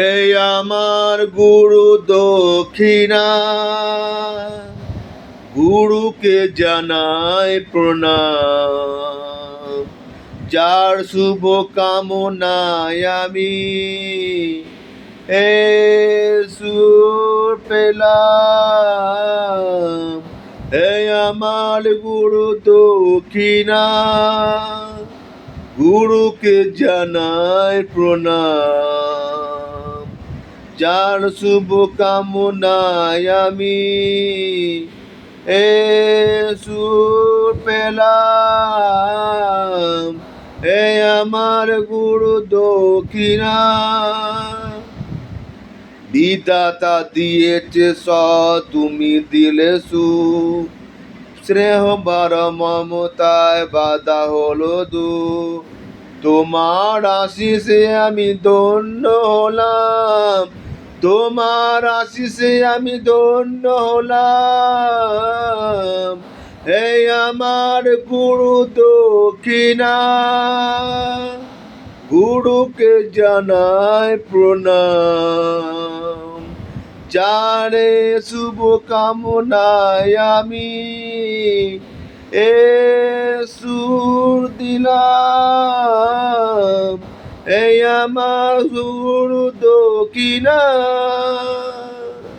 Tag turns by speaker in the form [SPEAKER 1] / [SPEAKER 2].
[SPEAKER 1] এই আমার গুরু দক্ষিণা, গুরুকে জানাই প্রণাম। যার শুভ কামনায় আমি এ সুর পেলাম। এই আমার গুরু দক্ষিণা, গুরুকে জানাই প্রণাম। যার শুভ কামনায় আমি এ সুর পেলাম। এ আমার গুরু দক্ষিণা, বিধাতা দিয়েছে তুমি দিলে সুখ। স্নেহ বার মমতায় বাধা হলো দুঃখ। তোমার আশিসে আমি ধন্য হলাম, তোমার আশিসে আমি ধন্য হলাম। এই আমার গুরু দক্ষিণা, গুরুকে জানাই প্রণাম। যারে শুভ কামনায় আমি এ সুর দিলাম। এই আমার গুরু দক্ষিণা।